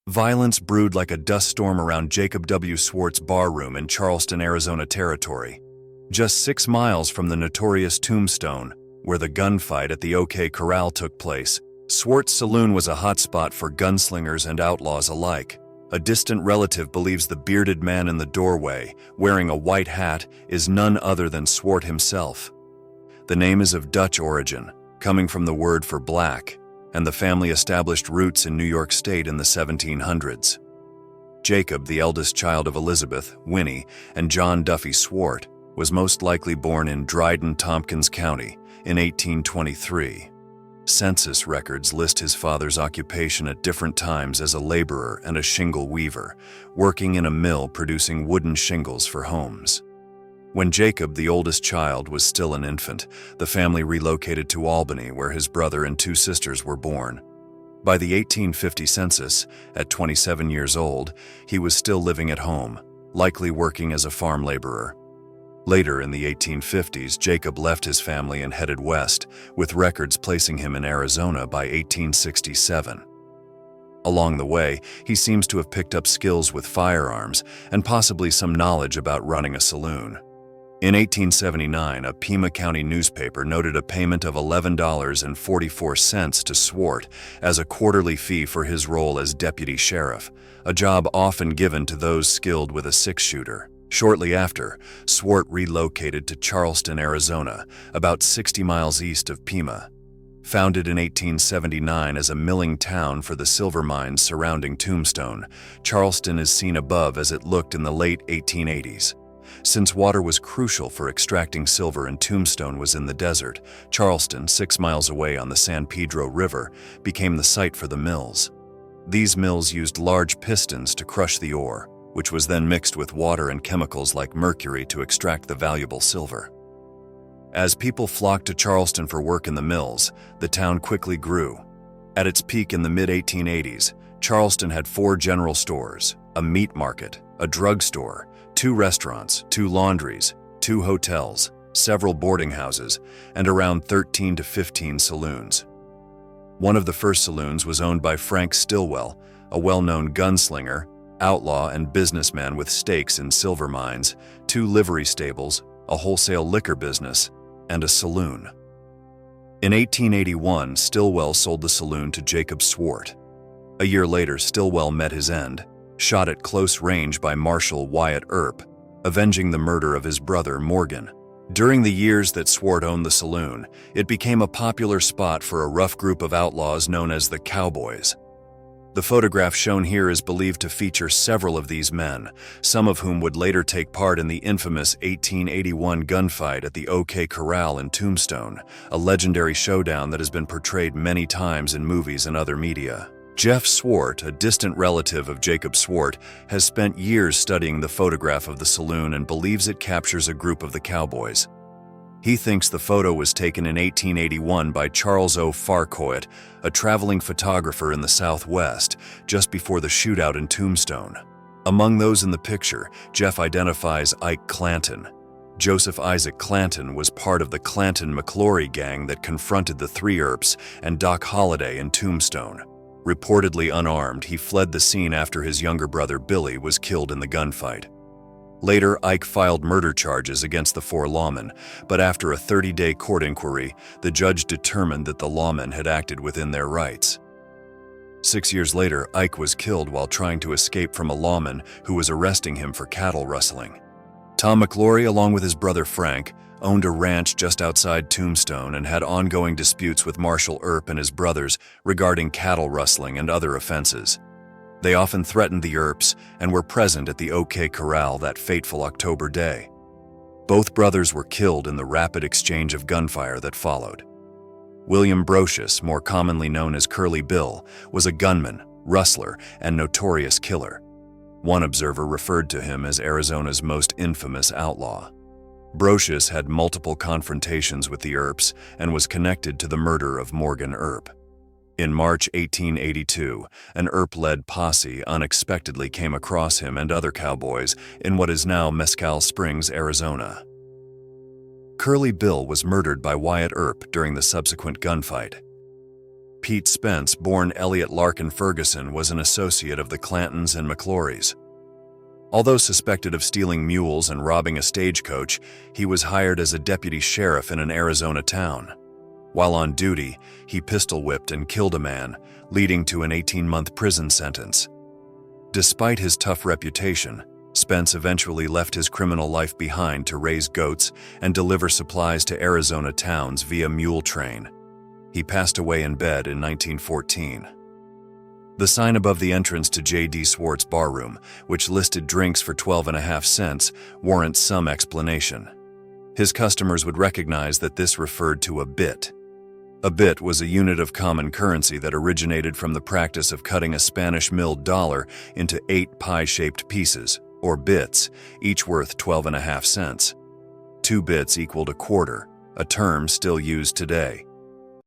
Violence brewed like a dust storm around Jacob W. Swarts' barroom in Charleston, Arizona territory. Just 6 miles from the notorious Tombstone, where the gunfight at the OK Corral took place, Swarts Saloon was a hotspot for gunslingers and outlaws alike. A distant relative believes the bearded man in the doorway, wearing a white hat, is none other than Swart himself. The name is of Dutch origin, coming from the word for black, and the family established roots in New York State in the 1700s. Jacob, the eldest child of Elizabeth, Winnie, and John Duffy Swart, was most likely born in Dryden, Tompkins County in 1823. Census records list his father's occupation at different times as a laborer and a shingle weaver, working in a mill producing wooden shingles for homes. When Jacob, the oldest child, was still an infant, the family relocated to Albany, where his brother and 2 sisters were born. By the 1850 census, at 27 years old, he was still living at home, likely working as a farm laborer. Later in the 1850s, Jacob left his family and headed west, with records placing him in Arizona by 1867. Along the way, he seems to have picked up skills with firearms and possibly some knowledge about running a saloon. In 1879, a Pima County newspaper noted a payment of $11.44 to Swart as a quarterly fee for his role as deputy sheriff, a job often given to those skilled with a 6-shooter. Shortly after, Swart relocated to Charleston, Arizona, about 60 miles east of Pima. Founded in 1879 as a milling town for the silver mines surrounding Tombstone, Charleston is seen above as it looked in the late 1880s. Since water was crucial for extracting silver and Tombstone was in the desert, Charleston, 6 miles away on the San Pedro River, became the site for the mills. These mills used large pistons to crush the ore, which was then mixed with water and chemicals like mercury to extract the valuable silver. As people flocked to Charleston for work in the mills, the town quickly grew. At its peak in the mid-1880s, Charleston had 4 general stores, a meat market, a drugstore, 2 restaurants, 2 laundries, 2 hotels, several boarding houses, and around 13 to 15 saloons. One of the first saloons was owned by Frank Stillwell, a well-known gunslinger, outlaw, and businessman with stakes in silver mines, 2 livery stables, a wholesale liquor business, and a saloon. In 1881, Stillwell sold the saloon to Jacob Swart. A year later, Stillwell met his end, shot at close range by Marshal Wyatt Earp, avenging the murder of his brother Morgan. During the years that Swart owned the saloon, it became a popular spot for a rough group of outlaws known as the Cowboys. The photograph shown here is believed to feature several of these men, some of whom would later take part in the infamous 1881 gunfight at the OK Corral in Tombstone, a legendary showdown that has been portrayed many times in movies and other media. Jeff Swart, a distant relative of Jacob Swart, has spent years studying the photograph of the saloon and believes it captures a group of the Cowboys. He thinks the photo was taken in 1881 by Charles O. Farquhar, a traveling photographer in the Southwest, just before the shootout in Tombstone. Among those in the picture, Jeff identifies Ike Clanton. Joseph Isaac Clanton was part of the Clanton-McClory gang that confronted the 3 Earps and Doc Holliday in Tombstone. Reportedly unarmed, he fled the scene after his younger brother Billy was killed in the gunfight. Later, Ike filed murder charges against the 4 lawmen, but after a 30-day court inquiry, the judge determined that the lawmen had acted within their rights. 6 years later, Ike was killed while trying to escape from a lawman who was arresting him for cattle rustling. Tom McClory, along with his brother Frank, owned a ranch just outside Tombstone and had ongoing disputes with Marshal Earp and his brothers regarding cattle rustling and other offenses. They often threatened the Earps and were present at the OK Corral that fateful October day. Both brothers were killed in the rapid exchange of gunfire that followed. William Brocious, more commonly known as Curly Bill, was a gunman, rustler, and notorious killer. One observer referred to him as Arizona's most infamous outlaw. Brocious had multiple confrontations with the Earps and was connected to the murder of Morgan Earp. In March 1882, an Earp-led posse unexpectedly came across him and other cowboys in what is now Mescal Springs, Arizona. Curly Bill was murdered by Wyatt Earp during the subsequent gunfight. Pete Spence, born Elliot Larkin Ferguson, was an associate of the Clantons and McClorys. Although suspected of stealing mules and robbing a stagecoach, he was hired as a deputy sheriff in an Arizona town. While on duty, he pistol-whipped and killed a man, leading to an 18-month prison sentence. Despite his tough reputation, Spence eventually left his criminal life behind to raise goats and deliver supplies to Arizona towns via mule train. He passed away in bed in 1914. The sign above the entrance to J.D. Swarts' barroom, which listed drinks for 12.5 cents, warrants some explanation. His customers would recognize that this referred to a bit. A bit was a unit of common currency that originated from the practice of cutting a Spanish milled dollar into 8 pie-shaped pieces, or bits, each worth 12.5 cents. 2 bits equaled a quarter, a term still used today.